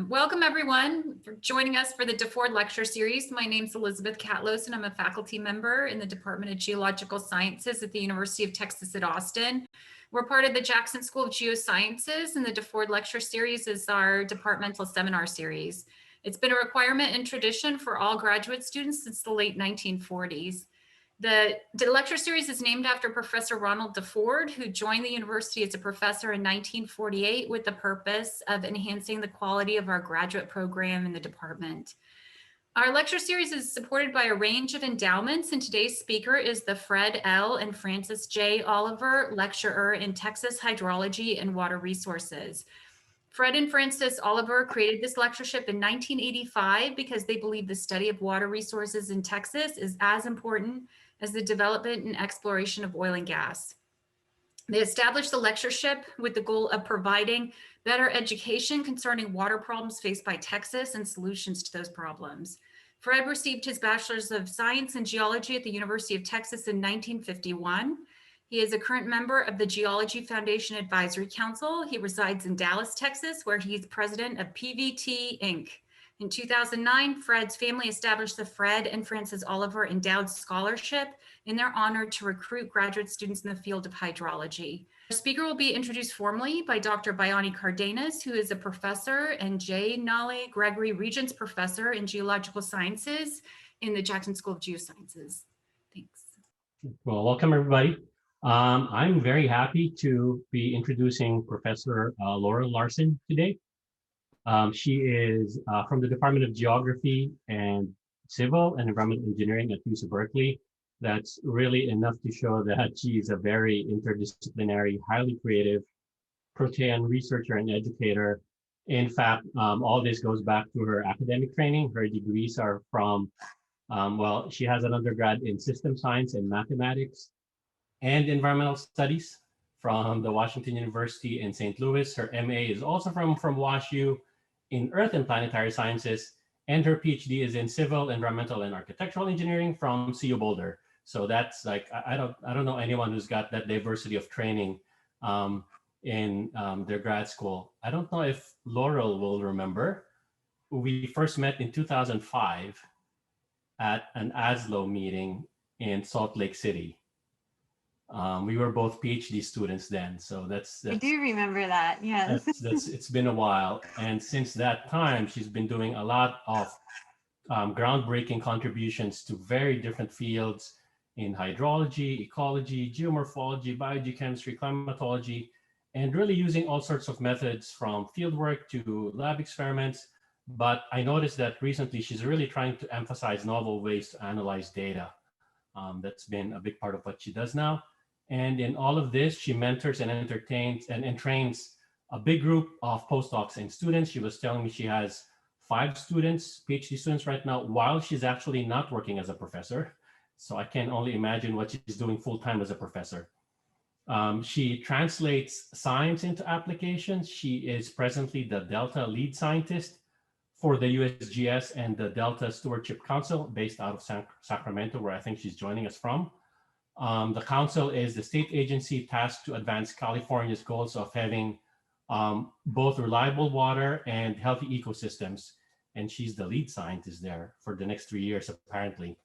Welcome everyone for joining us for the DeFord Lecture Series. My name is Elizabeth Catlos and I'm a faculty member in the Department of Geological Sciences at the University of Texas at Austin. We're part of the Jackson School of Geosciences, and the DeFord Lecture Series is our departmental seminar series. It's been a requirement and tradition for all graduate students since the late 1940s. The lecture series is named after Professor Ronald DeFord, who joined the university as a professor in 1948 with the purpose of enhancing the quality of our graduate program in the department. Our lecture series is supported by a range of endowments, and today's speaker is the Fred L. and Frances J. Oliver Lecturer in Texas Hydrology and Water Resources. Fred and Frances Oliver created this lectureship in 1985 because they believe the study of water resources in Texas is as important as the development and exploration of oil and gas. They established the lectureship with the goal of providing better education concerning water problems faced by Texas and solutions to those problems. Fred received his Bachelor's of Science in Geology at the University of Texas in 1951. He is a current member of the Geology Foundation Advisory Council. He resides in Dallas, Texas, where he is president of PVT, Inc. In 2009, Fred's family established the Fred and Frances Oliver Endowed Scholarship in their honor to recruit graduate students in the field of hydrology. Our speaker will be introduced formally by Dr. Bayani Cardenas, who is a professor, and J. Nali Gregory Regents Professor in Geological Sciences in the Jackson School of Geosciences. Thanks. Well, welcome everybody. I'm very happy to be introducing Professor Laurel Larsen today. She is from the Department of Geography and Civil and Environmental Engineering at UC Berkeley. That's really enough to show that she is a very interdisciplinary, highly creative protean researcher and educator. In fact, all this goes back to her academic training. Her degrees are from, well, she has an undergrad in system science and mathematics and environmental studies from the Washington University in St. Louis. Her MA is also from WashU in Earth and Planetary Sciences, and her PhD is in Civil, Environmental, and Architectural Engineering from CU Boulder. So that's like, I don't know anyone who's got that diversity of training in their grad school. I don't know if Laurel will remember. We first met in 2005 at an ASLO meeting in Salt Lake City. We were both PhD students then, so that's I do remember that. Yes, it's been a while, and since that time, she's been doing a lot of groundbreaking contributions to very different fields in hydrology, ecology, geomorphology, biogeochemistry, climatology, and really using all sorts of methods from fieldwork to lab experiments. But I noticed that recently she's really trying to emphasize novel ways to analyze data. That's been a big part of what she does now. And in all of this, she mentors and entertains and trains a big group of postdocs and students. She was telling me she has 5 students, PhD students right now, while she's actually not working as a professor. So I can only imagine what she's doing full-time as a professor. She translates science into applications. She is presently the Delta lead scientist for the USGS and the Delta Stewardship Council based out of Sacramento, where I think she's joining us from. The council is the state agency tasked to advance California's goals of having both reliable water and healthy ecosystems. And she's the lead scientist there for the next 3 years, apparently.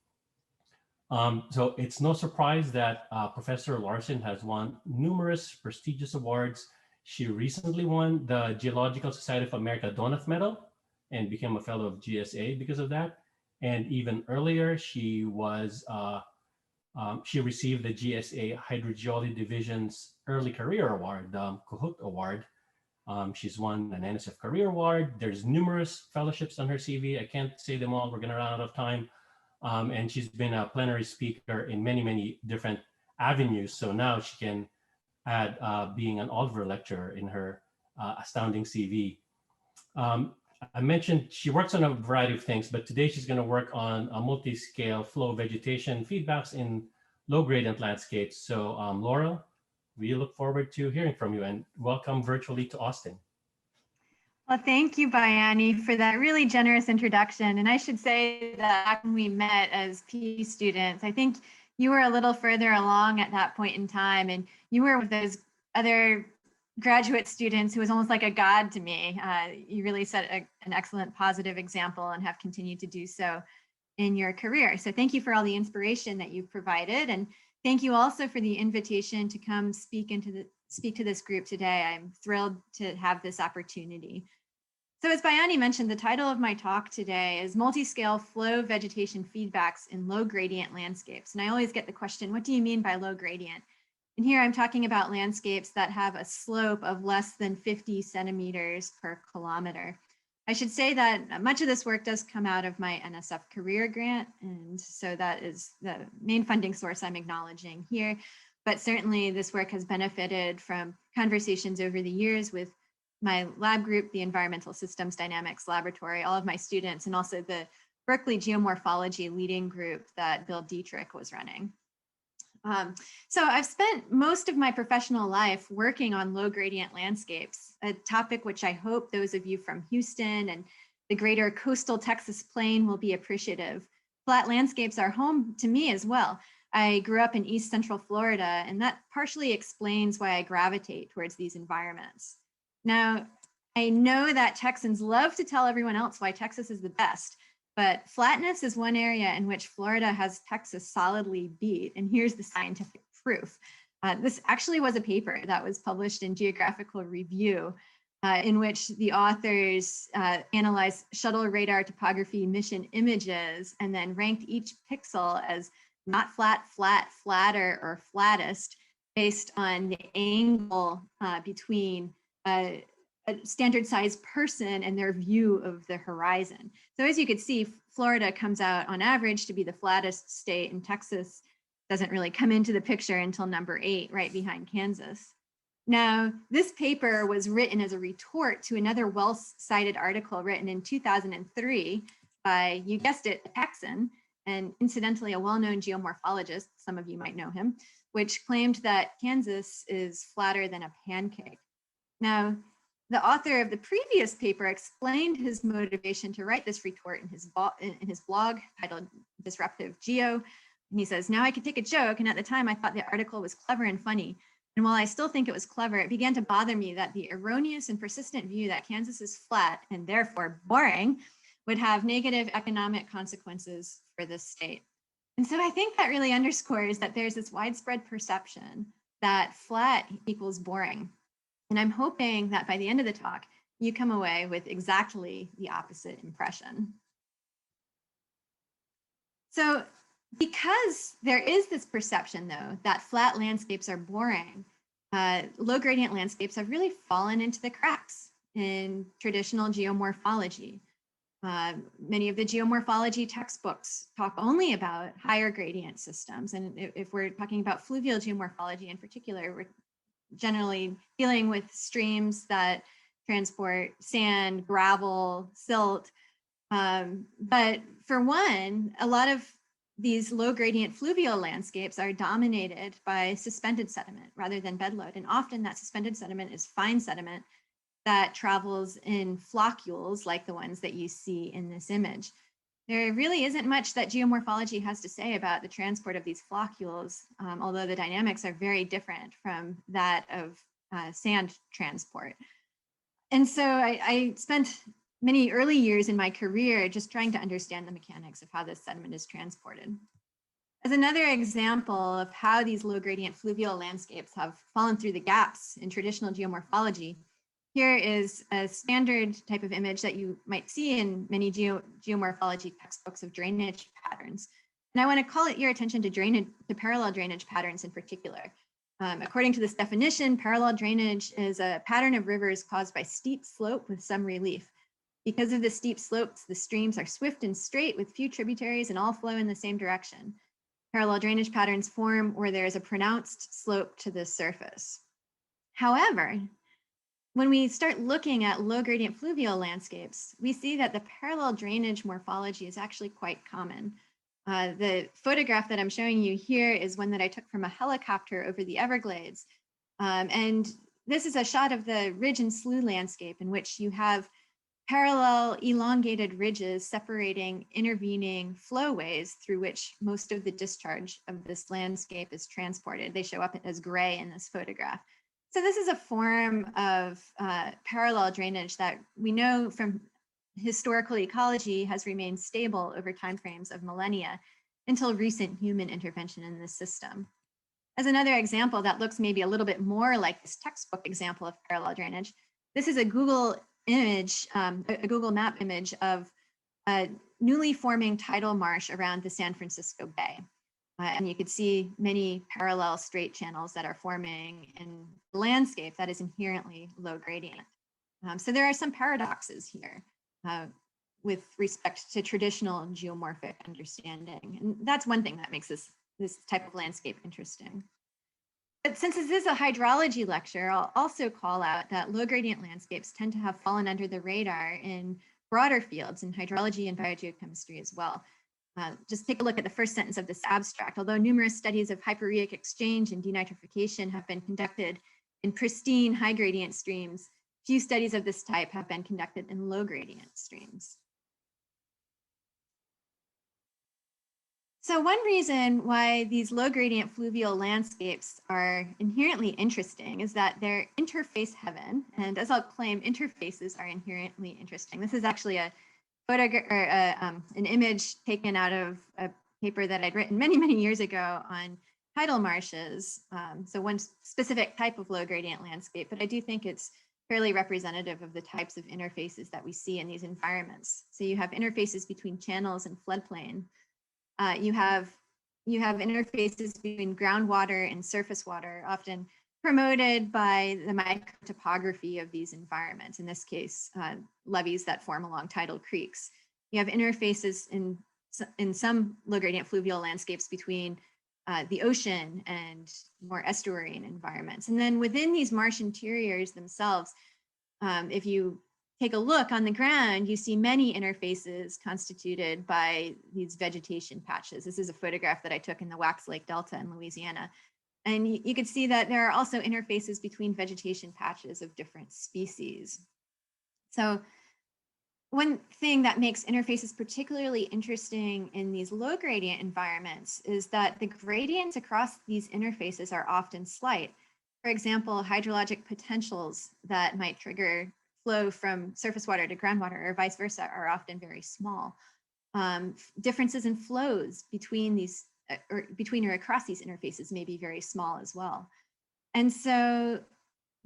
So it's no surprise that Professor Larsen has won numerous prestigious awards. She recently won the Geological Society of America Donath Medal and became a fellow of GSA because of that. And even earlier, she was she received the GSA Hydrogeology Division's Early Career Award, the Kahoot Award. She's won an NSF Career Award. There's numerous fellowships on her CV. I can't say them all. We're going to run out of time. And she's been a plenary speaker in many, many different avenues. So now she can add being an Oliver lecturer in her astounding CV. I mentioned she works on a variety of things, but today she's going to work on a multi-scale flow vegetation feedbacks in low gradient landscapes. So Laurel, we look forward to hearing from you, and welcome virtually to Austin. well, thank you, Bayani, for that really generous introduction. And I should say that when we met as PhD students, I think you were a little further along at that point in time, and you were with those other graduate students who was almost like a god to me. You really set an excellent positive example and have continued to do so in your career. So thank you for all the inspiration that you've provided. And thank you also for the invitation to come speak to this group today. I'm thrilled to have this opportunity. So as Bayani mentioned, the title of my talk today is Multiscale Flow Vegetation Feedbacks in Low Gradient Landscapes. And I always get the question, what do you mean by low gradient? And here I'm talking about landscapes that have a slope of less than 50 centimeters per kilometer. I should say that much of this work does come out of my NSF career grant. And so that is the main funding source I'm acknowledging here. But certainly this work has benefited from conversations over the years with my lab group, the Environmental Systems Dynamics Laboratory, all of my students, and also the Berkeley Geomorphology leading group that Bill Dietrich was running. So I've spent most of my professional life working on low gradient landscapes, a topic which I hope those of you from Houston and the greater coastal Texas plain will be appreciative. Flat landscapes are home to me as well. I grew up in East Central Florida, and that partially explains why I gravitate towards these environments. Now, I know that Texans love to tell everyone else why Texas is the best, but flatness is one area in which Florida has Texas solidly beat. And here's the scientific proof. This actually was a paper that was published in Geographical Review, in which the authors analyzed shuttle radar topography mission images and then ranked each pixel as not flat, flat, flatter, or flattest based on the angle between a standard sized person and their view of the horizon. So as you could see, Florida comes out on average to be the flattest state, and Texas doesn't really come into the picture until number 8, right behind Kansas. Now, this paper was written as a retort to another well-cited article written in 2003 by, you guessed it, a Texan, and incidentally a well-known geomorphologist, some of you might know him, which claimed that Kansas is flatter than a pancake. Now, the author of the previous paper explained his motivation to write this retort in his blog titled Disruptive Geo. And he says, now I could take a joke, and at the time I thought the article was clever and funny. And while I still think it was clever, it began to bother me that the erroneous and persistent view that Kansas is flat and therefore boring would have negative economic consequences for this state. And so I think that really underscores that there's this widespread perception that flat equals boring. And I'm hoping that by the end of the talk, you come away with exactly the opposite impression. So because there is this perception, though, that flat landscapes are boring, low gradient landscapes have really fallen into the cracks in traditional geomorphology. Many of the geomorphology textbooks talk only about higher gradient systems. And if we're talking about fluvial geomorphology in particular, we're generally dealing with streams that transport sand, gravel, silt. But for one, a lot of these low gradient fluvial landscapes are dominated by suspended sediment rather than bedload. And often that suspended sediment is fine sediment that travels in floccules like the ones that you see in this image. There really isn't much that geomorphology has to say about the transport of these floccules, although the dynamics are very different from that of sand transport. And so I spent many early years in my career just trying to understand the mechanics of how this sediment is transported. As another example of how these low gradient fluvial landscapes have fallen through the gaps in traditional geomorphology, here is a standard type of image that you might see in many geomorphology textbooks of drainage patterns. And I want to call your attention to parallel drainage patterns in particular. According to this definition, parallel drainage is a pattern of rivers caused by steep slope with some relief. Because of the steep slopes, the streams are swift and straight with few tributaries and all flow in the same direction. Parallel drainage patterns form where there is a pronounced slope to the surface. However, when we start looking at low gradient fluvial landscapes, we see that the parallel drainage morphology is actually quite common. The photograph that I'm showing you here is one that I took from a helicopter over the Everglades. And this is a shot of the ridge and slough landscape in which you have parallel elongated ridges separating intervening flowways through which most of the discharge of this landscape is transported. They show up as gray in this photograph. So this is a form of parallel drainage that we know from historical ecology has remained stable over timeframes of millennia until recent human intervention in this system. As another example that looks maybe a little bit more like this textbook example of parallel drainage, this is a Google image, a Google map image of a newly forming tidal marsh around the San Francisco Bay. And you could see many parallel straight channels that are forming in a landscape that is inherently low gradient. So there are some paradoxes here with respect to traditional geomorphic understanding. And that's one thing that makes this type of landscape interesting. But since this is a hydrology lecture, I'll also call out that low gradient landscapes tend to have fallen under the radar in broader fields in hydrology and biogeochemistry as well. Just take a look at the first sentence of this abstract. Although numerous studies of hyporheic exchange and denitrification have been conducted in pristine high gradient streams, few studies of this type have been conducted in low gradient streams. So one reason why these low gradient fluvial landscapes are inherently interesting is that they're interface heaven. And as I'll claim, interfaces are inherently interesting. This is actually a photograph or an image taken out of a paper that I'd written many, many years ago on tidal marshes. So one specific type of low gradient landscape, but I do think it's fairly representative of the types of interfaces that we see in these environments. So you have interfaces between channels and floodplain. You have interfaces between groundwater and surface water, often promoted by the microtopography of these environments, in this case, levees that form along tidal creeks. You have interfaces in some low gradient fluvial landscapes between the ocean and more estuarine environments. And then within these marsh interiors themselves, if you take a look on the ground, you see many interfaces constituted by these vegetation patches. This is a photograph that I took in the Wax Lake Delta in Louisiana. And you can see that there are also interfaces between vegetation patches of different species. So one thing that makes interfaces particularly interesting in these low gradient environments is that the gradients across these interfaces are often slight. For example, hydrologic potentials that might trigger flow from surface water to groundwater or vice versa are often very small. Differences in flows between these or across these interfaces may be very small as well. And so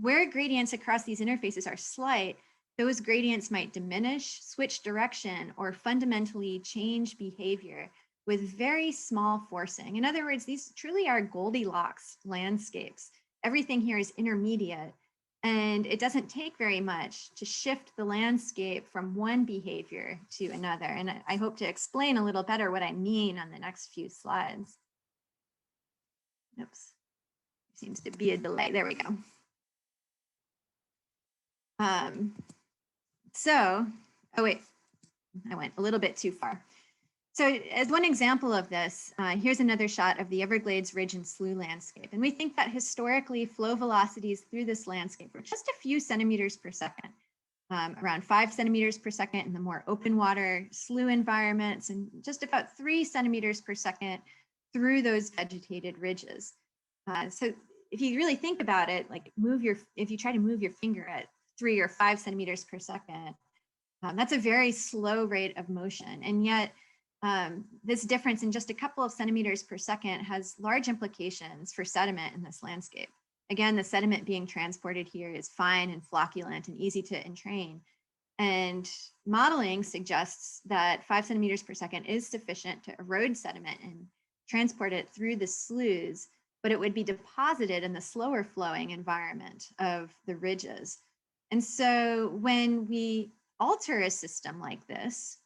where gradients across these interfaces are slight, those gradients might diminish, switch direction, or fundamentally change behavior with very small forcing. In other words, these truly are Goldilocks landscapes. Everything here is intermediate, and it doesn't take very much to shift the landscape from one behavior to another. And I hope to explain a little better what I mean on the next few slides. Oops, seems to be a delay. There we go. Oh wait, I went a little bit too far. So as one example of this, here's another shot of the Everglades ridge and slough landscape. And we think that historically flow velocities through this landscape were just a few centimeters per second, around 5 centimeters per second in the more open water slough environments, and just about 3 centimeters per second through those vegetated ridges. So if you really think about it, like if you try to move your finger at 3 or 5 centimeters per second, that's a very slow rate of motion. And yet this difference in just a couple of centimeters per second has large implications for sediment in this landscape. Again, the sediment being transported here is fine and flocculent and easy to entrain. And modeling suggests that 5 centimeters per second is sufficient to erode sediment and transport it through the sloughs, but it would be deposited in the slower flowing environment of the ridges. And so when we alter a system like this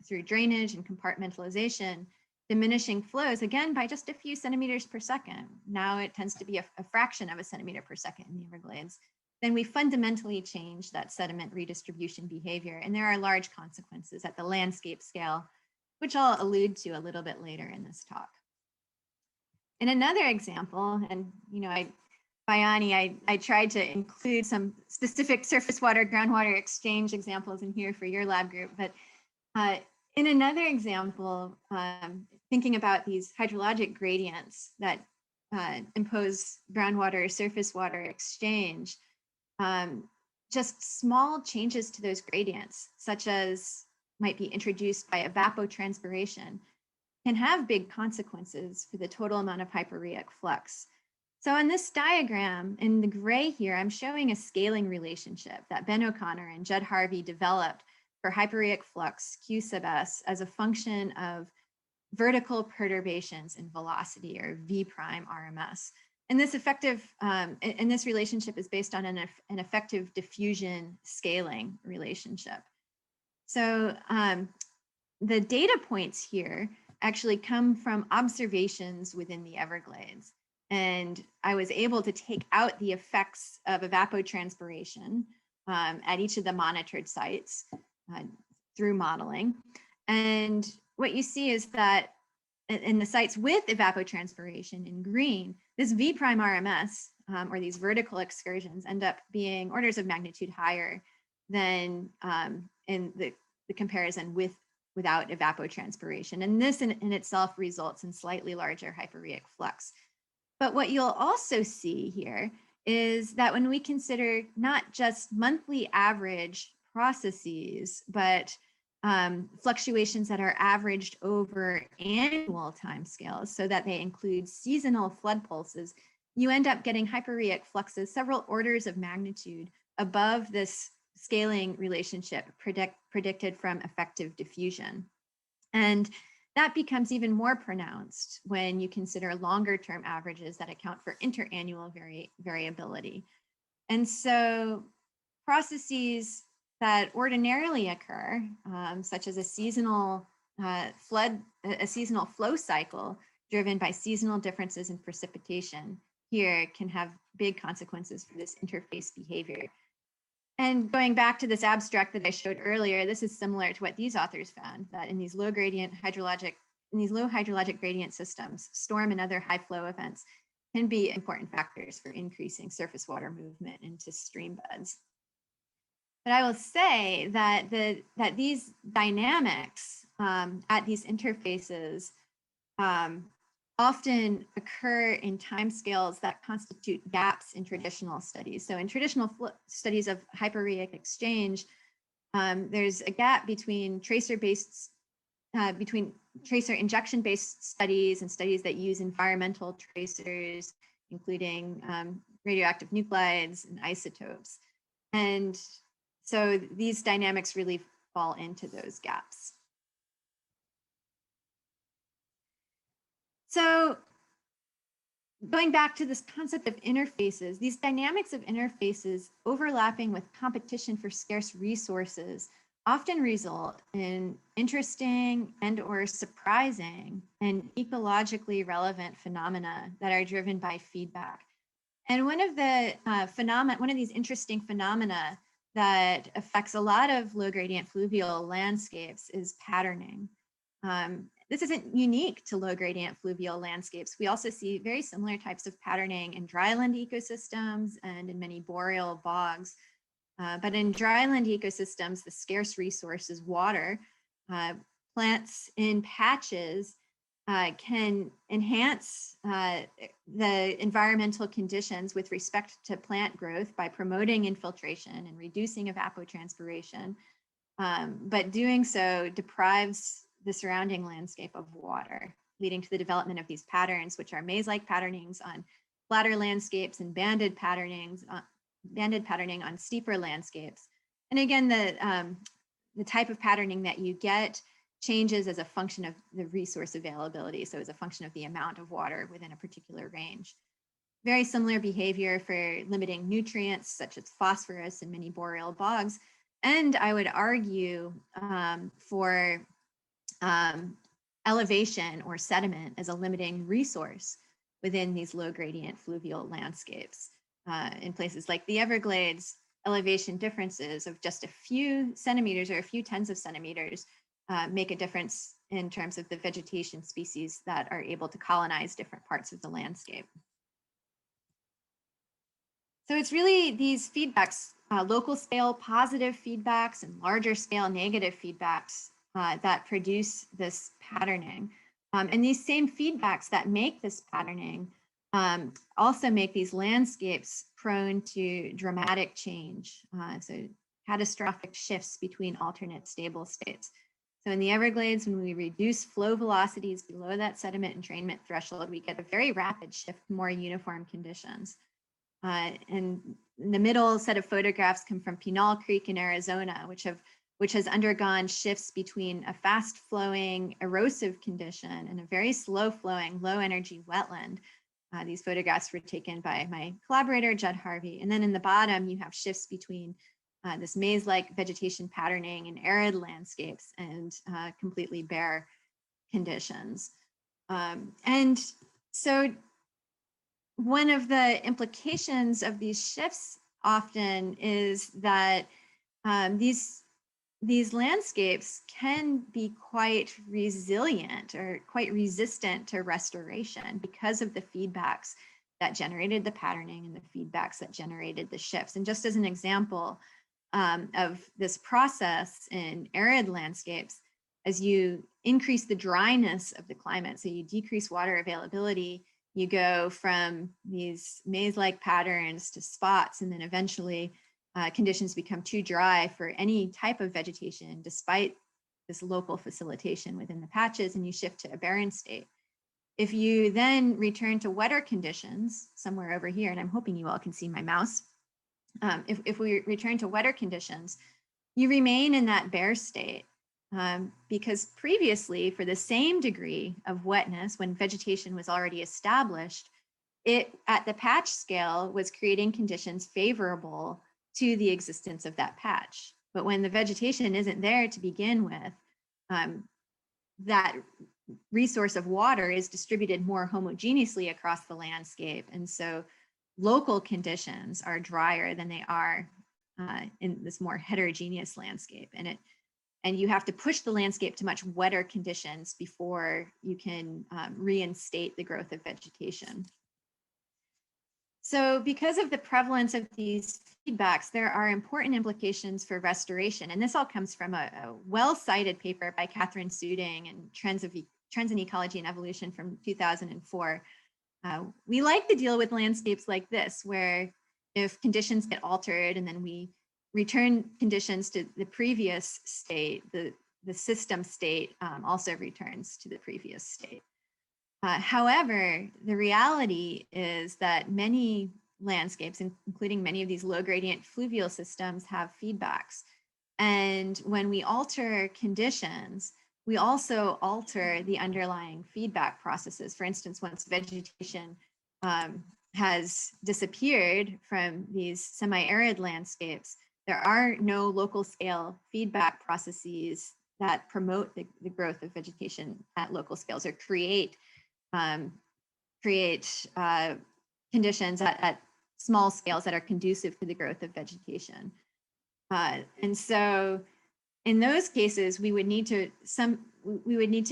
through drainage and compartmentalization, diminishing flows, again, by just a few centimeters per second, now it tends to be a fraction of a centimeter per second in the Everglades, then we fundamentally change that sediment redistribution behavior. And there are large consequences at the landscape scale, which I'll allude to a little bit later in this talk. In another example, and Bayani, I tried to include some specific surface water, groundwater exchange examples in here for your lab group, but in another example, thinking about these hydrologic gradients that impose groundwater surface water exchange, just small changes to those gradients, such as might be introduced by evapotranspiration, can have big consequences for the total amount of hyporheic flux. So in this diagram, in the gray here, I'm showing a scaling relationship that Ben O'Connor and Judd Harvey developed for hyporheic flux Q sub s as a function of vertical perturbations in velocity, or V prime RMS. And this this relationship is based on an effective diffusion scaling relationship. So the data points here actually come from observations within the Everglades. And I was able to take out the effects of evapotranspiration at each of the monitored sites through modeling. And what you see is that in the sites with evapotranspiration in green, this V prime RMS, or these vertical excursions, end up being orders of magnitude higher than in the comparison without evapotranspiration. And this in itself results in slightly larger hyporheic flux. But what you'll also see here is that when we consider not just monthly average processes, but fluctuations that are averaged over annual timescales, so that they include seasonal flood pulses, you end up getting hyporheic fluxes several orders of magnitude above this scaling relationship predicted from effective diffusion. And that becomes even more pronounced when you consider longer term averages that account for interannual variability. And so processes that ordinarily occur, such as a seasonal flow cycle driven by seasonal differences in precipitation, here can have big consequences for this interface behavior. And going back to this abstract that I showed earlier, this is similar to what these authors found, that in these low hydrologic gradient systems, storm and other high flow events can be important factors for increasing surface water movement into stream beds. But I will say that these dynamics at these interfaces often occur in timescales that constitute gaps in traditional studies. So in traditional studies of hyporheic exchange, there's a gap between tracer injection-based studies and studies that use environmental tracers, including radioactive nuclides and isotopes. And so these dynamics really fall into those gaps. So going back to this concept of interfaces, these dynamics of interfaces overlapping with competition for scarce resources often result in interesting and or surprising and ecologically relevant phenomena that are driven by feedback. And one of these interesting phenomena that affects a lot of low gradient fluvial landscapes is patterning. This isn't unique to low gradient fluvial landscapes. We also see very similar types of patterning in dryland ecosystems and in many boreal bogs. But in dryland ecosystems, the scarce resource is water. Plants in patches can enhance the environmental conditions with respect to plant growth by promoting infiltration and reducing evapotranspiration. But doing so deprives the surrounding landscape of water, leading to the development of these patterns, which are maze-like patternings on flatter landscapes and banded patterning on steeper landscapes. And again, the type of patterning that you get changes as a function of the resource availability, so as a function of the amount of water within a particular range. Very similar behavior for limiting nutrients, such as phosphorus in many boreal bogs, and I would argue for elevation or sediment as a limiting resource within these low gradient fluvial landscapes. In places like the Everglades, elevation differences of just a few centimeters or a few tens of centimeters make a difference in terms of the vegetation species that are able to colonize different parts of the landscape. So it's really these feedbacks, local scale positive feedbacks and larger scale negative feedbacks that produce this patterning. And these same feedbacks that make this patterning also make these landscapes prone to dramatic change. So catastrophic shifts between alternate stable states. So in the Everglades, when we reduce flow velocities below that sediment entrainment threshold, we get a very rapid shift to more uniform conditions. And the middle set of photographs come from Pinal Creek in Arizona, which has undergone shifts between a fast flowing erosive condition and a very slow flowing, low energy wetland. These photographs were taken by my collaborator, Judd Harvey. And then in the bottom, you have shifts between this maze-like vegetation patterning in arid landscapes and completely bare conditions. And so one of the implications of these shifts often is that these landscapes can be quite resilient or quite resistant to restoration because of the feedbacks that generated the patterning and the feedbacks that generated the shifts. And just as an example of this process in arid landscapes, as you increase the dryness of the climate, so you decrease water availability, you go from these maze-like patterns to spots, and then eventually conditions become too dry for any type of vegetation, despite this local facilitation within the patches, and you shift to a barren state. If you then return to wetter conditions, somewhere over here, and I'm hoping you all can see my mouse, if we return to wetter conditions, you remain in that bare state because previously, for the same degree of wetness, when vegetation was already established, it at the patch scale was creating conditions favorable to the existence of that patch. But when the vegetation isn't there to begin with, that resource of water is distributed more homogeneously across the landscape. And so local conditions are drier than they are in this more heterogeneous landscape. And you have to push the landscape to much wetter conditions before you can reinstate the growth of vegetation. So because of the prevalence of these feedbacks, there are important implications for restoration. And this all comes from a well-cited paper by Catherine Suding and Trends in Ecology and Evolution from 2004. We like to deal with landscapes like this, where if conditions get altered and then we return conditions to the previous state, the system state also returns to the previous state. However, the reality is that many landscapes, including many of these low gradient fluvial systems, have feedbacks. And when we alter conditions, we also alter the underlying feedback processes. For instance, once vegetation has disappeared from these semi-arid landscapes, there are no local scale feedback processes that promote the growth of vegetation at local scales or create conditions at small scales that are conducive to the growth of vegetation. And so in those cases, we would need to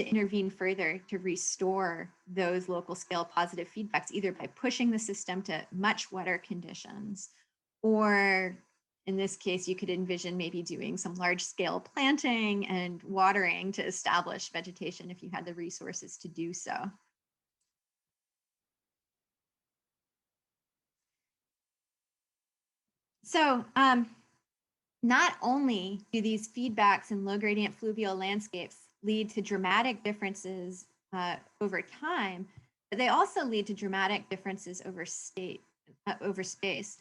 intervene further to restore those local scale positive feedbacks, either by pushing the system to much wetter conditions, or in this case, you could envision maybe doing some large scale planting and watering to establish vegetation if you had the resources to do so. So not only do these feedbacks in low gradient fluvial landscapes lead to dramatic differences over time, but they also lead to dramatic differences over space.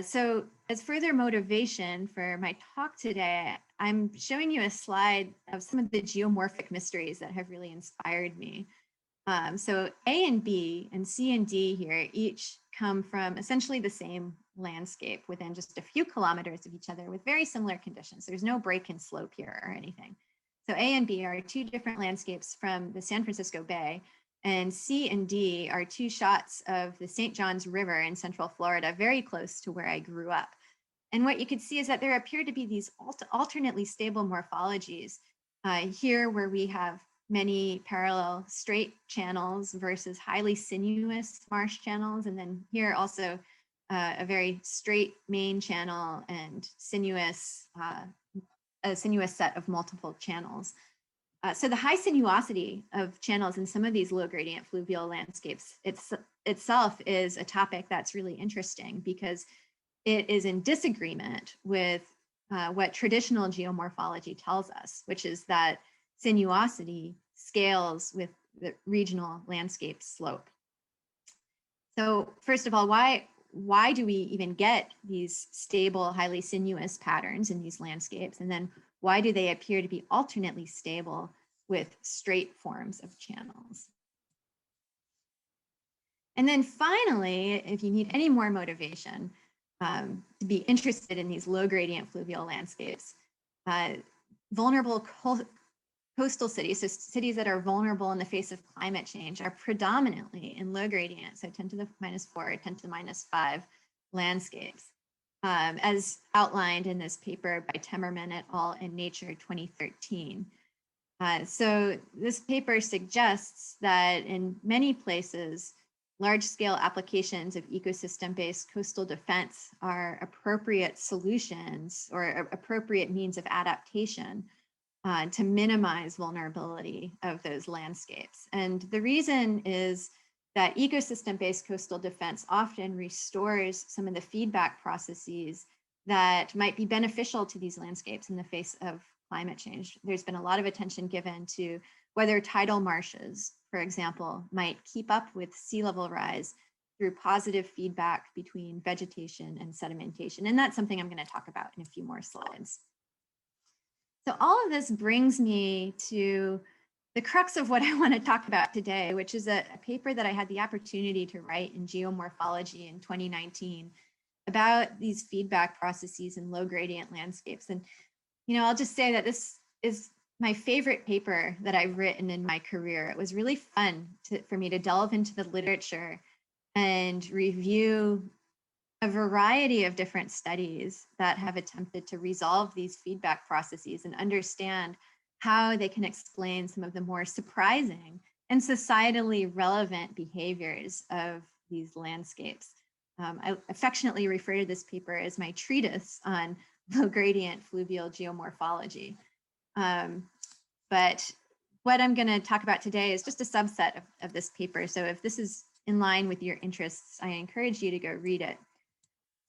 So as further motivation for my talk today, I'm showing you a slide of some of the geomorphic mysteries that have really inspired me. So A and B and C and D here each come from essentially the same landscape within just a few kilometers of each other with very similar conditions. There's no break in slope here or anything. So A and B are two different landscapes from the San Francisco Bay, and C and D are two shots of the St. Johns River in central Florida, very close to where I grew up. And what you could see is that there appear to be these alternately stable morphologies here, where we have many parallel straight channels versus highly sinuous marsh channels. And then here also a very straight main channel and a sinuous set of multiple channels. So the high sinuosity of channels in some of these low gradient fluvial landscapes itself is a topic that's really interesting because it is in disagreement with what traditional geomorphology tells us, which is that sinuosity scales with the regional landscape slope. So first of all, why do we even get these stable, highly sinuous patterns in these landscapes? And then why do they appear to be alternately stable with straight forms of channels? And then finally, if you need any more motivation to be interested in these low gradient fluvial landscapes, vulnerable coastal cities, so cities that are vulnerable in the face of climate change, are predominantly in low gradient, so 10 to the -4, 10 to the -5 landscapes, as outlined in this paper by Temmerman et al. In Nature 2013. So this paper suggests that in many places, large-scale applications of ecosystem-based coastal defense are appropriate solutions or appropriate means of adaptation to minimize vulnerability of those landscapes. And the reason is that ecosystem-based coastal defense often restores some of the feedback processes that might be beneficial to these landscapes in the face of climate change. There's been a lot of attention given to whether tidal marshes, for example, might keep up with sea level rise through positive feedback between vegetation and sedimentation. And that's something I'm going to talk about in a few more slides. So all of this brings me to the crux of what I want to talk about today, which is a paper that I had the opportunity to write in Geomorphology in 2019 about these feedback processes in low gradient landscapes. And, I'll just say that this is my favorite paper that I've written in my career. It was really fun for me to delve into the literature and review a variety of different studies that have attempted to resolve these feedback processes and understand how they can explain some of the more surprising and societally relevant behaviors of these landscapes. I affectionately refer to this paper as my treatise on low gradient fluvial geomorphology. But what I'm going to talk about today is just a subset of this paper. So if this is in line with your interests, I encourage you to go read it.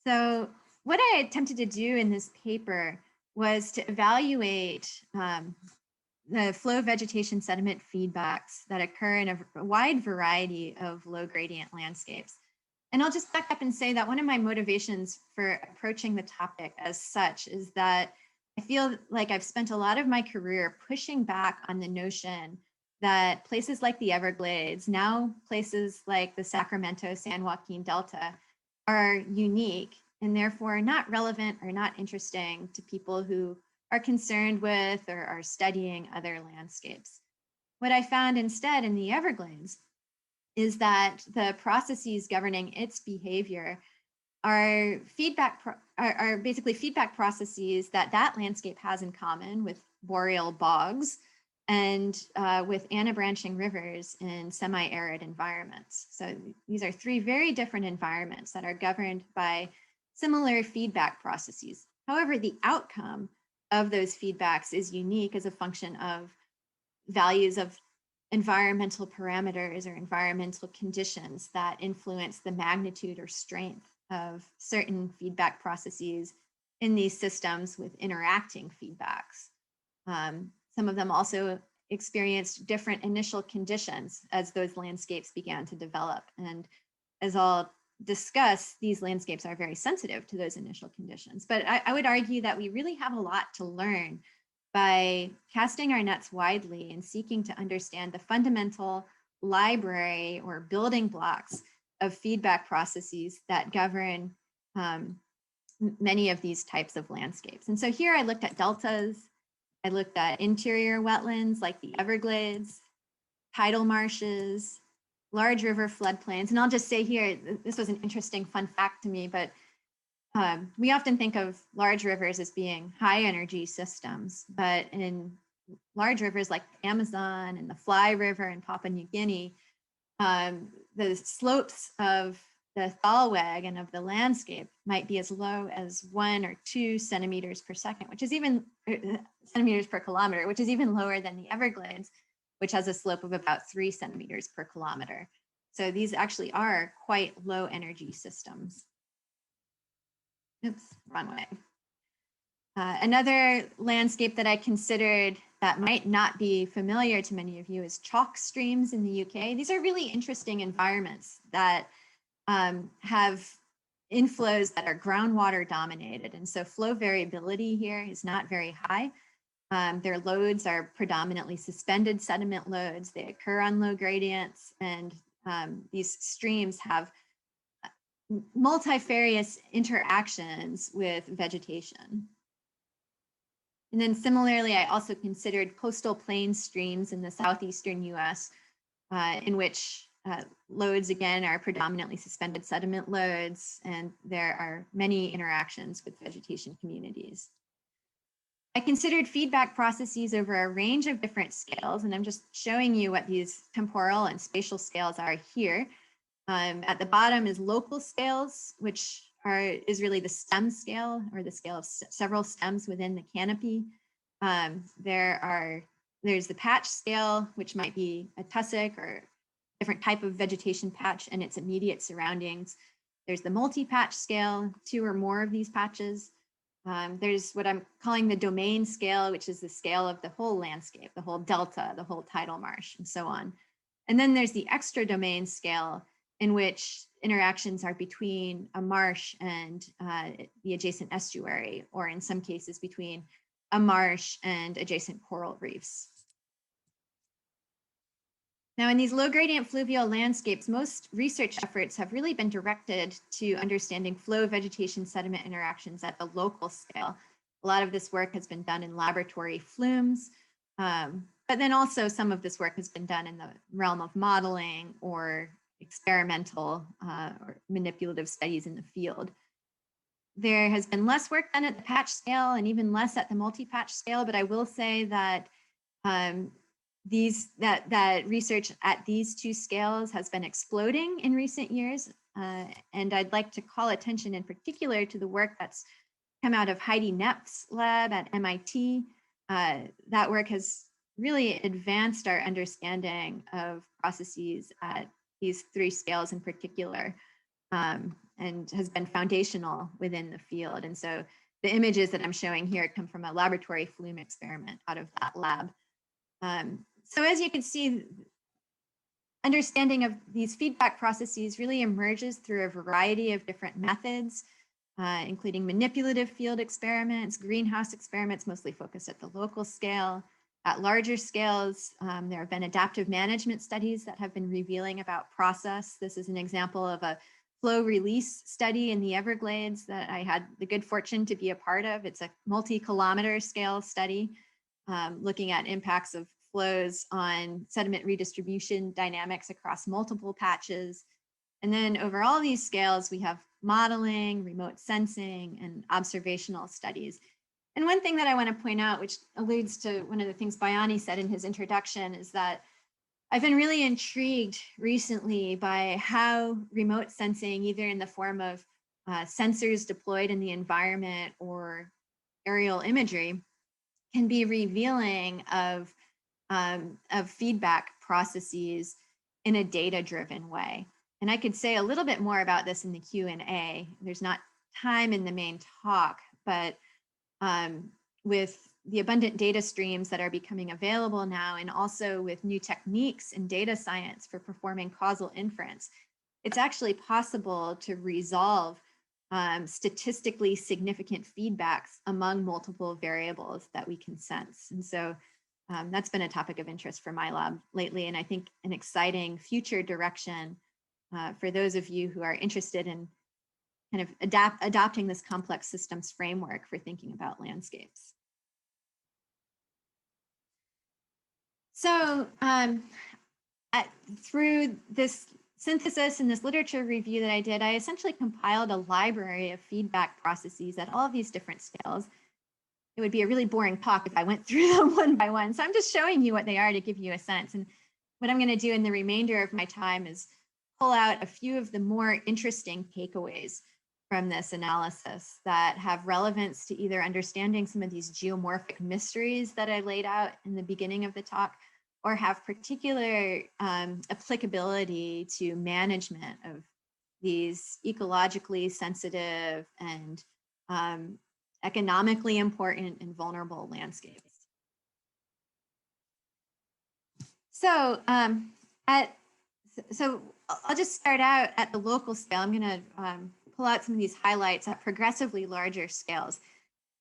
So what I attempted to do in this paper was to evaluate the flow vegetation sediment feedbacks that occur in a wide variety of low gradient landscapes. And I'll just back up and say that one of my motivations for approaching the topic as such is that I feel like I've spent a lot of my career pushing back on the notion that places like the Everglades, now places like the Sacramento San Joaquin Delta, are unique and therefore not relevant or not interesting to people who are concerned with or are studying other landscapes. What I found instead in the Everglades is that the processes governing its behavior are basically feedback processes that landscape has in common with boreal bogs and with anabranching rivers in semi-arid environments. So these are three very different environments that are governed by similar feedback processes. However, the outcome of those feedbacks is unique as a function of values of environmental parameters or environmental conditions that influence the magnitude or strength of certain feedback processes in these systems with interacting feedbacks. Some of them also experienced different initial conditions as those landscapes began to develop. And as I'll discuss, these landscapes are very sensitive to those initial conditions. But I would argue that we really have a lot to learn by casting our nets widely and seeking to understand the fundamental library or building blocks of feedback processes that govern many of these types of landscapes. And so here I looked at deltas, I looked at interior wetlands like the Everglades, tidal marshes, large river floodplains. And I'll just say here, this was an interesting fun fact to me, but we often think of large rivers as being high energy systems, but in large rivers like the Amazon and the Fly River in Papua New Guinea, the slopes of the Thalweg of the landscape might be as low as 1 or 2 centimeters per second, which is even centimeters per kilometer, which is even lower than the Everglades, which has a slope of about 3 centimeters per kilometer. So these actually are quite low energy systems. Oops, wrong way. Another landscape that I considered that might not be familiar to many of you is chalk streams in the UK. These are really interesting environments that have inflows that are groundwater dominated. And so flow variability here is not very high. Their loads are predominantly suspended sediment loads. They occur on low gradients, and these streams have multifarious interactions with vegetation. And then similarly, I also considered coastal plain streams in the southeastern US, in which loads, again, are predominantly suspended sediment loads, and there are many interactions with vegetation communities. I considered feedback processes over a range of different scales, and I'm just showing you what these temporal and spatial scales are here. At the bottom is local scales, which is really the stem scale, or the scale of several stems within the canopy. There's the patch scale, which might be a tussock or different type of vegetation patch and its immediate surroundings. There's the multi-patch scale, 2 or more of these patches. There's what I'm calling the domain scale, which is the scale of the whole landscape, the whole delta, the whole tidal marsh, and so on. And then there's the extra domain scale, in which interactions are between a marsh and the adjacent estuary, or in some cases between a marsh and adjacent coral reefs. Now, in these low gradient fluvial landscapes, most research efforts have really been directed to understanding flow vegetation sediment interactions at the local scale. A lot of this work has been done in laboratory flumes, but then also some of this work has been done in the realm of modeling or experimental or manipulative studies in the field. There has been less work done at the patch scale and even less at the multi-patch scale, but I will say that that research at these 2 scales has been exploding in recent years. And I'd like to call attention in particular to the work that's come out of Heidi Knepf's lab at MIT. That work has really advanced our understanding of processes at these 3 scales in particular, and has been foundational within the field. And so the images that I'm showing here come from a laboratory flume experiment out of that lab. So as you can see, understanding of these feedback processes really emerges through a variety of different methods, including manipulative field experiments, greenhouse experiments, mostly focused at the local scale. At larger scales, there have been adaptive management studies that have been revealing about process. This is an example of a flow release study in the Everglades that I had the good fortune to be a part of. It's a multi-kilometer scale study looking at impacts of flows on sediment redistribution dynamics across multiple patches. And then over all these scales, we have modeling, remote sensing, and observational studies. And one thing that I want to point out, which alludes to one of the things Bayani said in his introduction, is that I've been really intrigued recently by how remote sensing, either in the form of sensors deployed in the environment or aerial imagery, can be revealing of feedback processes in a data-driven way. And I could say a little bit more about this in the Q&A. There's not time in the main talk, but with the abundant data streams that are becoming available now, and also with new techniques in data science for performing causal inference, it's actually possible to resolve statistically significant feedbacks among multiple variables that we can sense. And so that's been a topic of interest for my lab lately, and I think an exciting future direction for those of you who are interested in kind of adopting this complex systems framework for thinking about landscapes. So through this synthesis and this literature review that I did, I essentially compiled a library of feedback processes at all of these different scales. It would be a really boring talk if I went through them one by one. So I'm just showing you what they are to give you a sense. And what I'm going to do in the remainder of my time is pull out a few of the more interesting takeaways from this analysis that have relevance to either understanding some of these geomorphic mysteries that I laid out in the beginning of the talk, or have particular applicability to management of these ecologically sensitive and economically important and vulnerable landscapes. So so I'll just start out at the local scale. I'm going to pull out some of these highlights at progressively larger scales.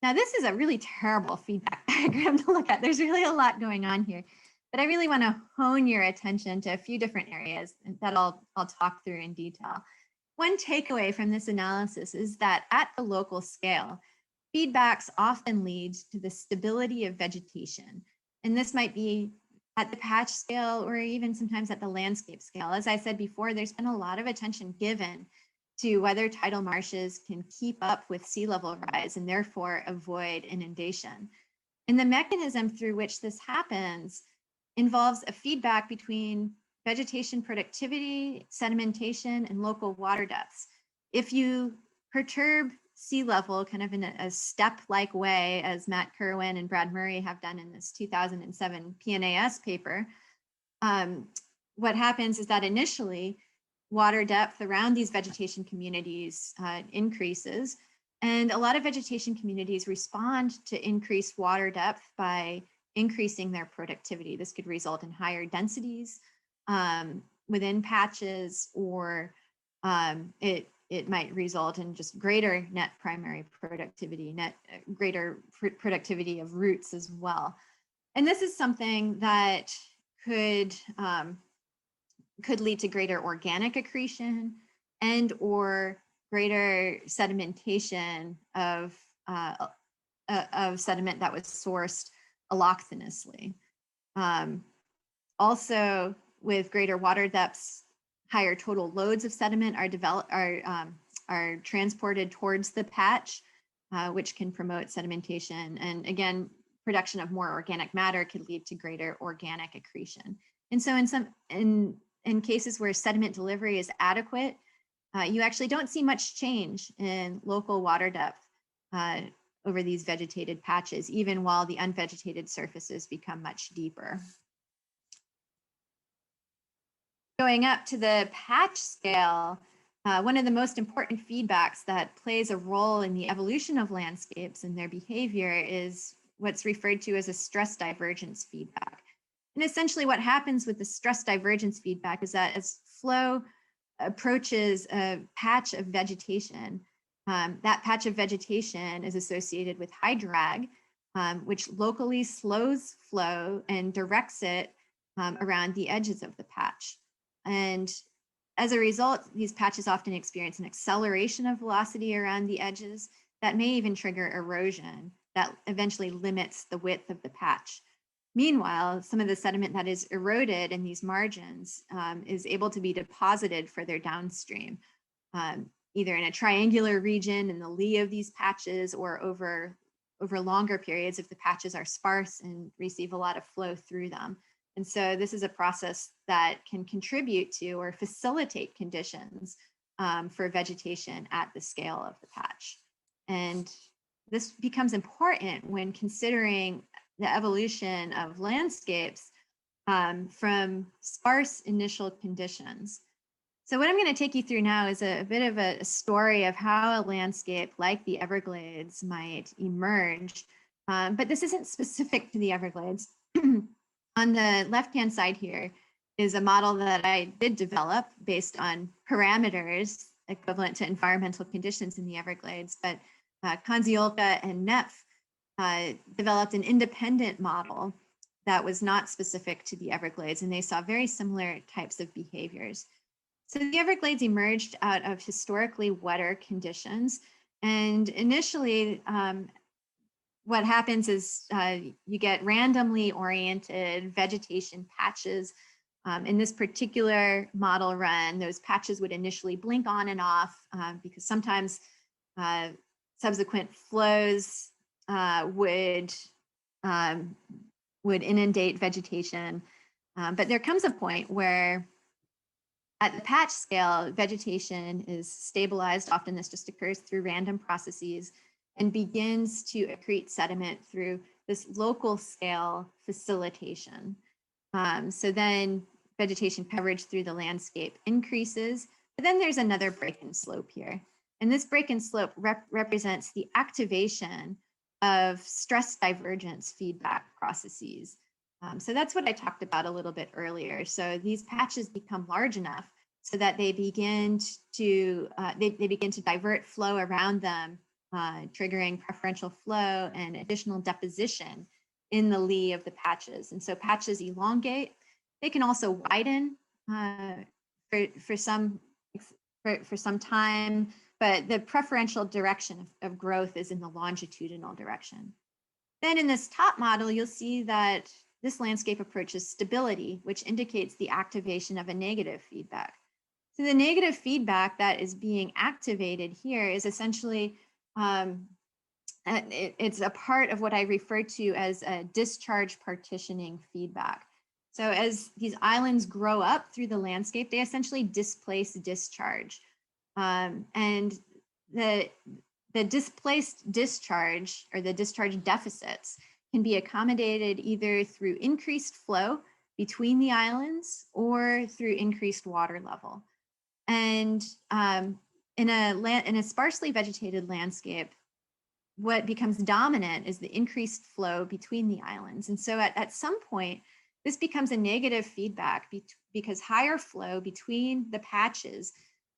Now, this is a really terrible feedback diagram to look at. There's really a lot going on here, but I really want to hone your attention to a few different areas that I'll talk through in detail. One takeaway from this analysis is that at the local scale, feedbacks often lead to the stability of vegetation. And this might be at the patch scale or even sometimes at the landscape scale. As I said before, there's been a lot of attention given to whether tidal marshes can keep up with sea level rise and therefore avoid inundation. And the mechanism through which this happens involves a feedback between vegetation productivity, sedimentation, and local water depths. If you perturb sea level kind of in a step-like way, as Matt Kerwin and Brad Murray have done in this 2007 PNAS paper, what happens is that initially water depth around these vegetation communities increases, and a lot of vegetation communities respond to increased water depth by increasing their productivity. This could result in higher densities within patches, or it might result in just greater net primary productivity, greater productivity of roots as well. And this is something that could lead to greater organic accretion and or greater sedimentation of sediment that was sourced allochthenously. Also, with greater water depths, higher total loads of sediment are transported towards the patch, which can promote sedimentation. And again, production of more organic matter could lead to greater organic accretion. And so in cases where sediment delivery is adequate, you actually don't see much change in local water depth over these vegetated patches, even while the unvegetated surfaces become much deeper. Going up to the patch scale, one of the most important feedbacks that plays a role in the evolution of landscapes and their behavior is what's referred to as a stress divergence feedback. And essentially what happens with the stress divergence feedback is that as flow approaches a patch of vegetation, that patch of vegetation is associated with high drag, which locally slows flow and directs it around the edges of the patch. And as a result, these patches often experience an acceleration of velocity around the edges that may even trigger erosion that eventually limits the width of the patch. Meanwhile, some of the sediment that is eroded in these margins is able to be deposited further downstream, either in a triangular region in the lee of these patches or over longer periods if the patches are sparse and receive a lot of flow through them. And so this is a process that can contribute to or facilitate conditions for vegetation at the scale of the patch. And this becomes important when considering the evolution of landscapes from sparse initial conditions. So what I'm going to take you through now is a bit of a story of how a landscape like the Everglades might emerge. But this isn't specific to the Everglades. On the left-hand side here is a model that I did develop based on parameters equivalent to environmental conditions in the Everglades. But Konziolka and Neph developed an independent model that was not specific to the Everglades, and they saw very similar types of behaviors. So the Everglades emerged out of historically wetter conditions, and initially what happens is you get randomly oriented vegetation patches. In this particular model run, those patches would initially blink on and off because sometimes subsequent flows would inundate vegetation. But there comes a point where At the patch scale, vegetation is stabilized. Often this just occurs through random processes and begins to accrete sediment through this local scale facilitation. So then vegetation coverage through the landscape increases, but then there's another break in slope here. And this break in slope represents the activation of stress divergence feedback processes. So that's what I talked about a little bit earlier. So these patches become large enough so that they begin to divert flow around them, triggering preferential flow and additional deposition in the lee of the patches. And so patches elongate. They can also widen for some time, but the preferential direction of growth is in the longitudinal direction. Then in this top model, you'll see that this landscape approaches stability, which indicates the activation of a negative feedback. So the negative feedback that is being activated here is essentially, it's a part of what I refer to as a discharge partitioning feedback. So as these islands grow up through the landscape, they essentially displace discharge. And the displaced discharge or the discharge deficits can be accommodated either through increased flow between the islands or through increased water level. And in a sparsely vegetated landscape, what becomes dominant is the increased flow between the islands. And so at some point, this becomes a negative feedback because higher flow between the patches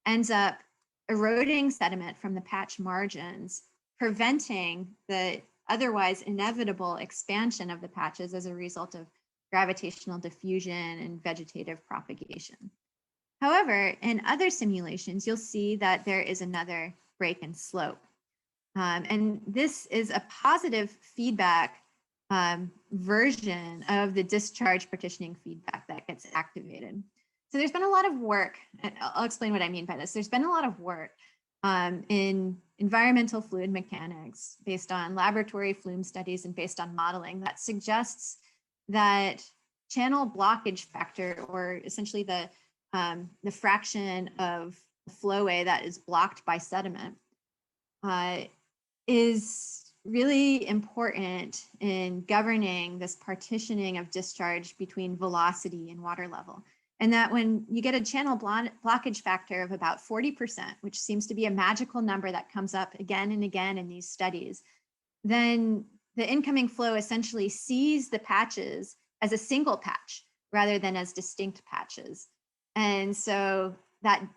ends up eroding sediment from the patch margins, preventing the otherwise inevitable expansion of the patches as a result of gravitational diffusion and vegetative propagation. However, in other simulations, you'll see that there is another break in slope. And this is a positive feedback version of the discharge partitioning feedback that gets activated. So there's been a lot of work, and I'll explain what I mean by this. There's been a lot of work in environmental fluid mechanics based on laboratory flume studies and based on modeling that suggests that channel blockage factor, or essentially the fraction of the flowway that is blocked by sediment, is really important in governing this partitioning of discharge between velocity and water level. And that when you get a channel blockage factor of about 40%, which seems to be a magical number that comes up again and again in these studies, then the incoming flow essentially sees the patches as a single patch rather than as distinct patches. And so that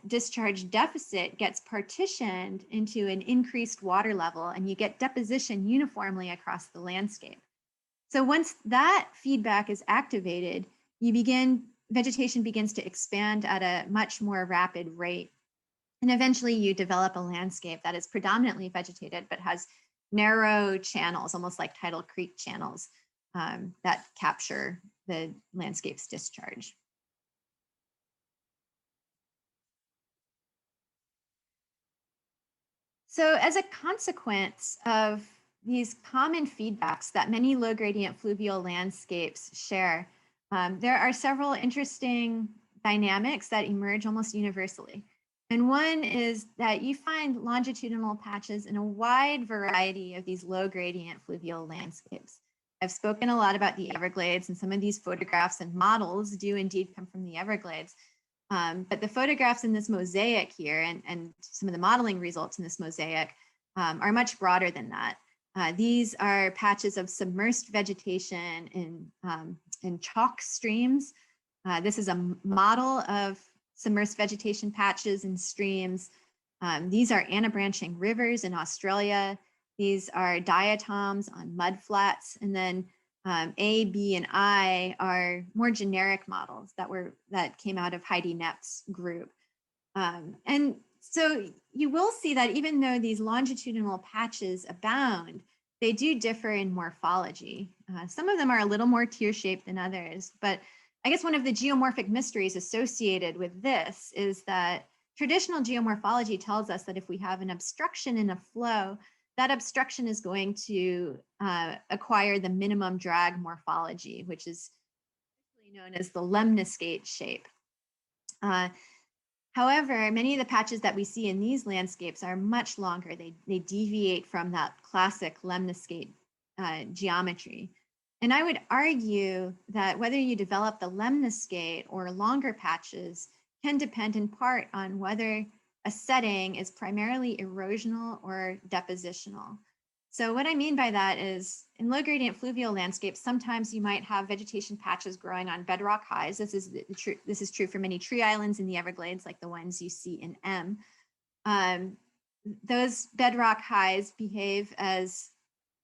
discharge deficit gets partitioned into an increased water level, and you get deposition uniformly across the landscape. So once that feedback is activated, vegetation begins to expand at a much more rapid rate. And eventually you develop a landscape that is predominantly vegetated, but has narrow channels, almost like tidal creek channels, that capture the landscape's discharge. So as a consequence of these common feedbacks that many low gradient fluvial landscapes share, there are several interesting dynamics that emerge almost universally. And one is that you find longitudinal patches in a wide variety of these low gradient fluvial landscapes. I've spoken a lot about the Everglades, and some of these photographs and models do indeed come from the Everglades. But the photographs in this mosaic here and some of the modeling results in this mosaic are much broader than that. These are patches of submersed vegetation in chalk streams. This is a model of submersed vegetation patches and streams. These are anabranching rivers in Australia. These are diatoms on mud flats. And then A, B, and I are more generic models that came out of Heidi Knepp's group. And so you will see that even though these longitudinal patches abound, they do differ in morphology. Some of them are a little more tear-shaped than others, but I guess one of the geomorphic mysteries associated with this is that traditional geomorphology tells us that if we have an obstruction in a flow, that obstruction is going to acquire the minimum drag morphology, which is known as the lemniscate shape. However, many of the patches that we see in these landscapes are much longer. They deviate from that classic lemniscate geometry. And I would argue that whether you develop the lemniscate or longer patches can depend in part on whether a setting is primarily erosional or depositional. So what I mean by that is in low gradient fluvial landscapes, sometimes you might have vegetation patches growing on bedrock highs. This is true for many tree islands in the Everglades, like the ones you see in M. Those bedrock highs behave as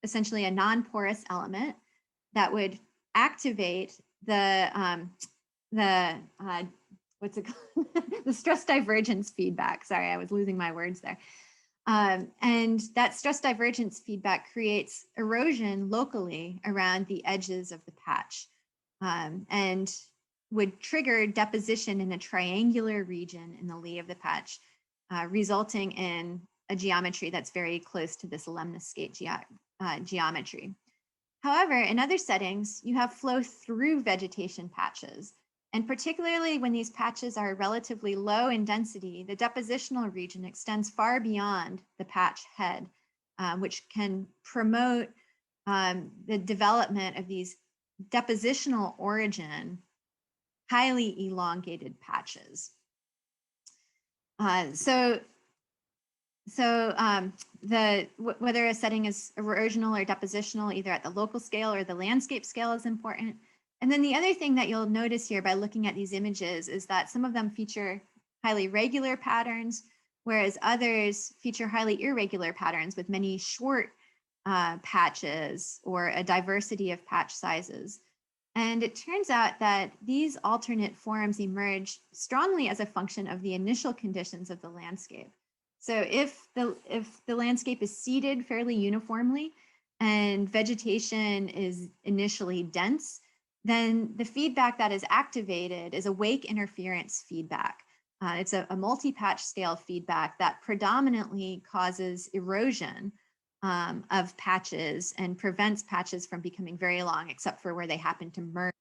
essentially a non-porous element that would activate the what's it called? The stress divergence feedback. Sorry, I was losing my words there. And that stress divergence feedback creates erosion locally around the edges of the patch and would trigger deposition in a triangular region in the lee of the patch, resulting in a geometry that's very close to this lemniscate geometry. However, in other settings, you have flow through vegetation patches. And particularly when these patches are relatively low in density, the depositional region extends far beyond the patch head, which can promote the development of these depositional origin, highly elongated patches. Whether a setting is erosional or depositional, either at the local scale or the landscape scale, is important. And then the other thing that you'll notice here by looking at these images is that some of them feature highly regular patterns, whereas others feature highly irregular patterns with many short patches or a diversity of patch sizes. And it turns out that these alternate forms emerge strongly as a function of the initial conditions of the landscape. So if the landscape is seeded fairly uniformly and vegetation is initially dense, then the feedback that is activated is a wake interference feedback. It's a multi-patch scale feedback that predominantly causes erosion of patches and prevents patches from becoming very long, except for where they happen to merge.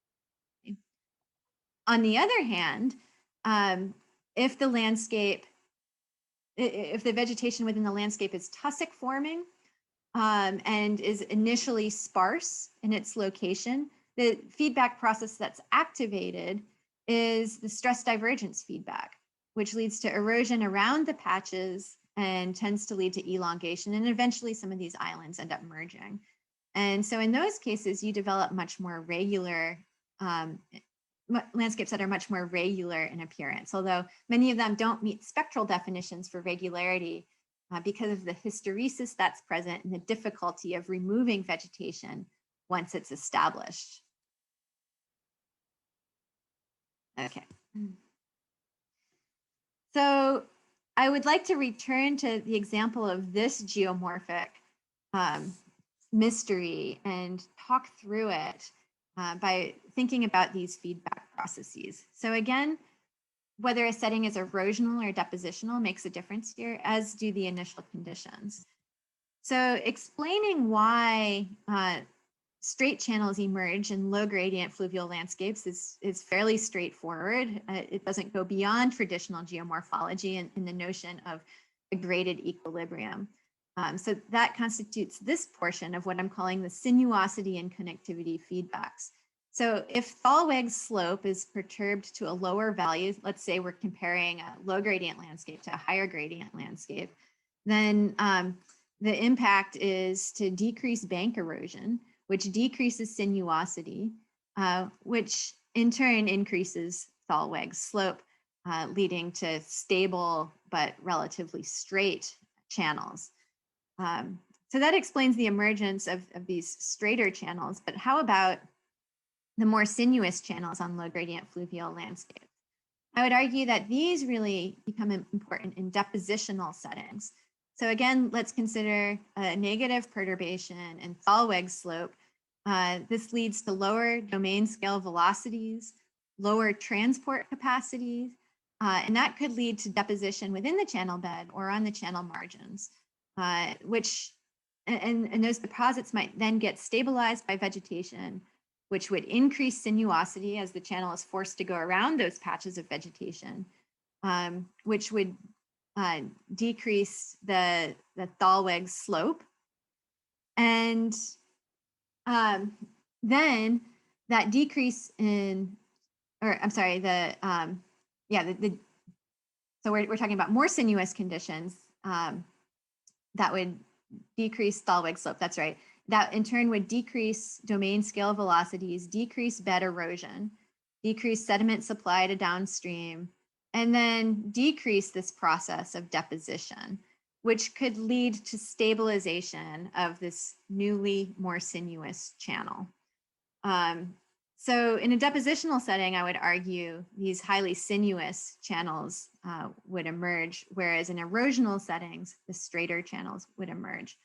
On the other hand, if the vegetation within the landscape is tussock forming and is initially sparse in its location, the feedback process that's activated is the stress divergence feedback, which leads to erosion around the patches and tends to lead to elongation. And eventually some of these islands end up merging. And so in those cases, you develop much more regular landscapes that are much more regular in appearance, although many of them don't meet spectral definitions for regularity because of the hysteresis that's present and the difficulty of removing vegetation once it's established. Okay. So I would like to return to the example of this geomorphic mystery and talk through it by thinking about these feedback processes. So again, whether a setting is erosional or depositional makes a difference here, as do the initial conditions. So explaining why straight channels emerge in low gradient fluvial landscapes is fairly straightforward. It doesn't go beyond traditional geomorphology in the notion of a graded equilibrium. So that constitutes this portion of what I'm calling the sinuosity and connectivity feedbacks. So if Thalweg's slope is perturbed to a lower value, let's say we're comparing a low gradient landscape to a higher gradient landscape, then the impact is to decrease bank erosion, which decreases sinuosity, which in turn increases Thalweg's slope, leading to stable but relatively straight channels. So that explains the emergence of these straighter channels, but how about the more sinuous channels on low gradient fluvial landscapes? I would argue that these really become important in depositional settings. So again, let's consider a negative perturbation in Thalweg's slope. This leads to lower domain scale velocities, lower transport capacities, and that could lead to deposition within the channel bed or on the channel margins, and those deposits might then get stabilized by vegetation, which would increase sinuosity as the channel is forced to go around those patches of vegetation, which would decrease the thalweg slope. And then that decrease in, or I'm sorry, so we're talking about more sinuous conditions that would decrease thalweg slope. That's right. That in turn would decrease domain scale velocities, decrease bed erosion, decrease sediment supply to downstream, and then decrease this process of deposition, which could lead to stabilization of this newly more sinuous channel. So in a depositional setting, I would argue these highly sinuous channels would emerge, whereas in erosional settings, the straighter channels would emerge.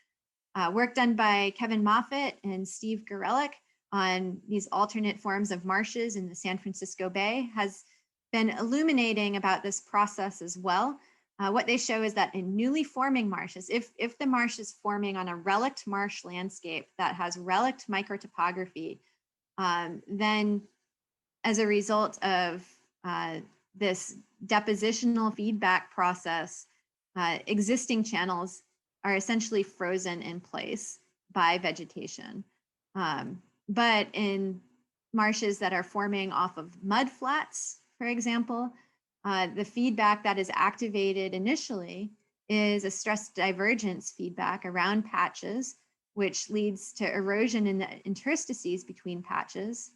Work done by Kevin Moffett and Steve Gorelick on these alternate forms of marshes in the San Francisco Bay has been illuminating about this process as well. What they show is that in newly forming marshes, if the marsh is forming on a relict marsh landscape that has relict microtopography, then as a result of this depositional feedback process, existing channels are essentially frozen in place by vegetation. But in marshes that are forming off of mud flats, for example, the feedback that is activated initially is a stress divergence feedback around patches, which leads to erosion in the interstices between patches.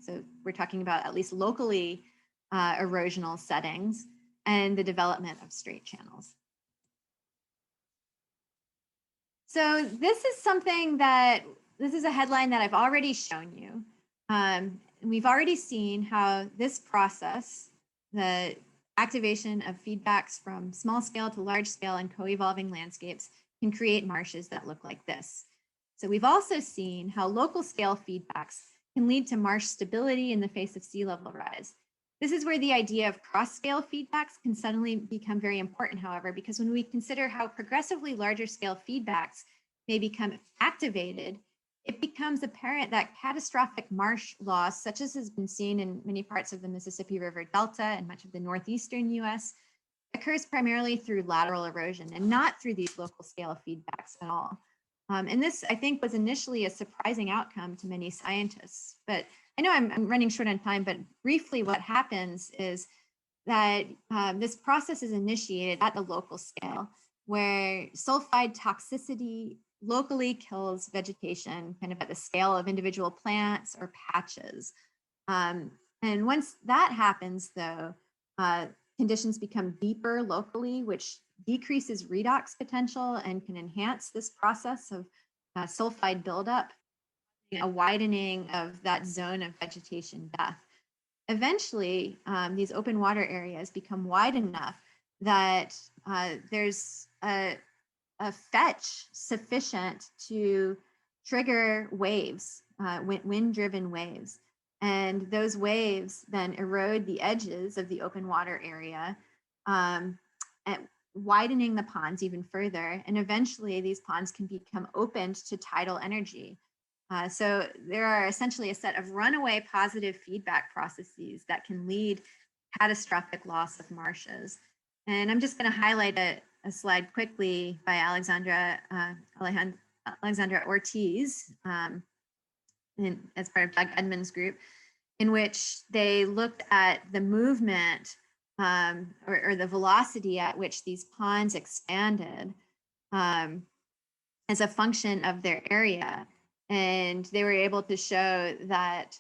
So we're talking about at least locally erosional settings and the development of straight channels. So this is a headline that I've already shown you. We've already seen how this process, the activation of feedbacks from small scale to large scale and co-evolving landscapes, can create marshes that look like this. So we've also seen how local scale feedbacks can lead to marsh stability in the face of sea level rise. This is where the idea of cross-scale feedbacks can suddenly become very important, however, because when we consider how progressively larger scale feedbacks may become activated, it becomes apparent that catastrophic marsh loss, such as has been seen in many parts of the Mississippi River Delta and much of the northeastern US, occurs primarily through lateral erosion and not through these local scale feedbacks at all. And this, I think, was initially a surprising outcome to many scientists. But I know I'm running short on time, but briefly what happens is that this process is initiated at the local scale, where sulfide toxicity locally kills vegetation kind of at the scale of individual plants or patches. And once that happens, though, conditions become deeper locally, which decreases redox potential and can enhance this process of sulfide buildup, a widening of that zone of vegetation death. Eventually, these open water areas become wide enough that there's a fetch sufficient to trigger waves, wind-driven waves. And those waves then erode the edges of the open water area, widening the ponds even further. And eventually these ponds can become opened to tidal energy. So there are essentially a set of runaway positive feedback processes that can lead catastrophic loss of marshes. And I'm just going to highlight a slide quickly by Alexandra Ortiz as part of Doug Edmonds' group, in which they looked at the movement or the velocity at which these ponds expanded as a function of their area. And they were able to show that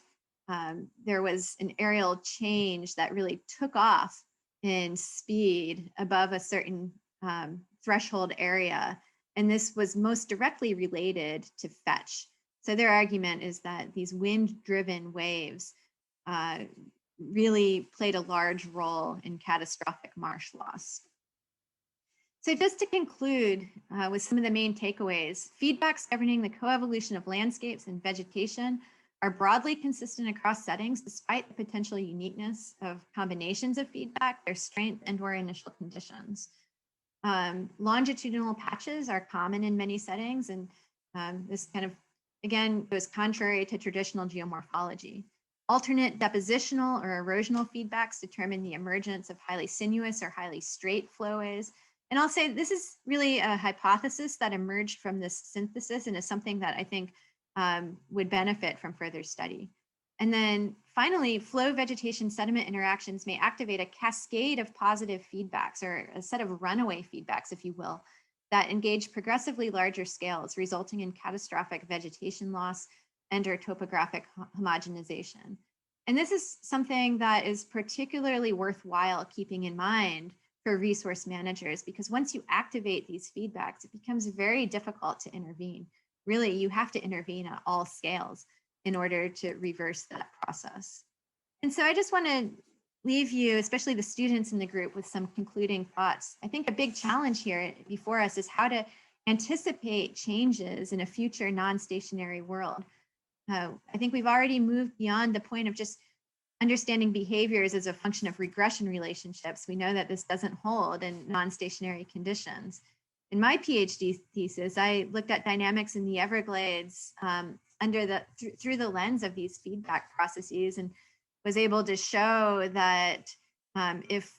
there was an aerial change that really took off in speed above a certain threshold area. And this was most directly related to fetch. So their argument is that these wind-driven waves really played a large role in catastrophic marsh loss. So just to conclude with some of the main takeaways, feedbacks governing the coevolution of landscapes and vegetation are broadly consistent across settings, despite the potential uniqueness of combinations of feedback, their strength, and/or initial conditions. Longitudinal patches are common in many settings, and this kind of again, goes contrary to traditional geomorphology. Alternate depositional or erosional feedbacks determine the emergence of highly sinuous or highly straight flowways. And I'll say this is really a hypothesis that emerged from this synthesis and is something that I think would benefit from further study. And then finally, flow vegetation sediment interactions may activate a cascade of positive feedbacks, or a set of runaway feedbacks, if you will, that engage progressively larger scales, resulting in catastrophic vegetation loss and or topographic homogenization. And this is something that is particularly worthwhile keeping in mind for resource managers, because once you activate these feedbacks, it becomes very difficult to intervene. Really, you have to intervene at all scales in order to reverse that process. And so I just want to leave you, especially the students in the group, with some concluding thoughts. I think a big challenge here before us is how to anticipate changes in a future non-stationary world. I think we've already moved beyond the point of just understanding behaviors as a function of regression relationships. We know that this doesn't hold in non-stationary conditions. In my PhD thesis, I looked at dynamics in the Everglades through the lens of these feedback processes, and was able to show that if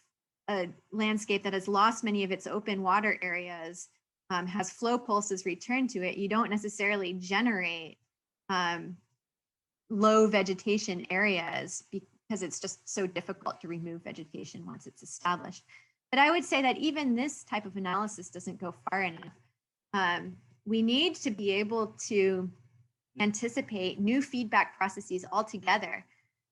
a landscape that has lost many of its open water areas has flow pulses returned to it, you don't necessarily generate low vegetation areas because it's just so difficult to remove vegetation once it's established. But I would say that even this type of analysis doesn't go far enough. We need to be able to anticipate new feedback processes altogether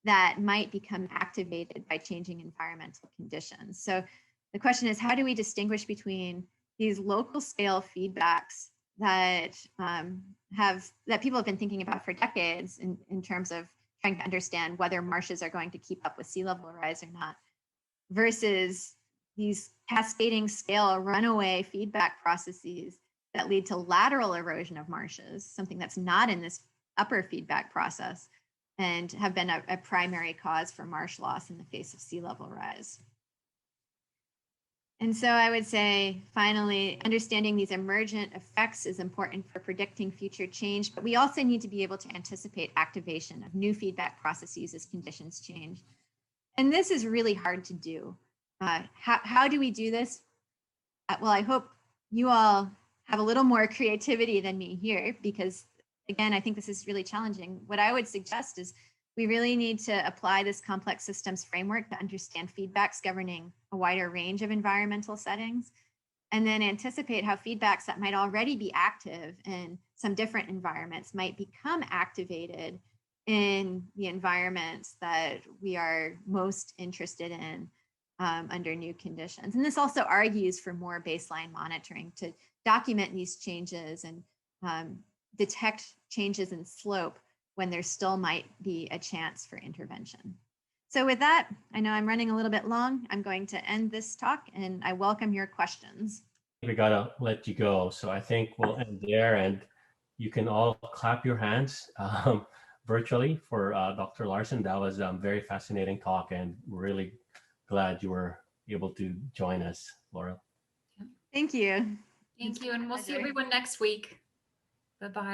that might become activated by changing environmental conditions. So the question is, how do we distinguish between these local scale feedbacks that people have been thinking about for decades in terms of trying to understand whether marshes are going to keep up with sea level rise or not, versus these cascading scale runaway feedback processes that lead to lateral erosion of marshes, something that's not in this upper feedback process, and have been a primary cause for marsh loss in the face of sea level rise. And so I would say, finally, understanding these emergent effects is important for predicting future change, but we also need to be able to anticipate activation of new feedback processes as conditions change. And this is really hard to do. How do we do this? Well, I hope you all have a little more creativity than me here, because again, I think this is really challenging. What I would suggest is we really need to apply this complex systems framework to understand feedbacks governing a wider range of environmental settings, and then anticipate how feedbacks that might already be active in some different environments might become activated in the environments that we are most interested in under new conditions. And this also argues for more baseline monitoring to document these changes and detect changes in slope when there still might be a chance for intervention. So with that, I know I'm running a little bit long. I'm going to end this talk, and I welcome your questions. We gotta let you go. So I think we'll end there, and you can all clap your hands virtually for Dr. Larsen. That was a very fascinating talk, and we're really glad you were able to join us, Laurel. Thank you. Thank you, and we'll see everyone next week. Bye-bye.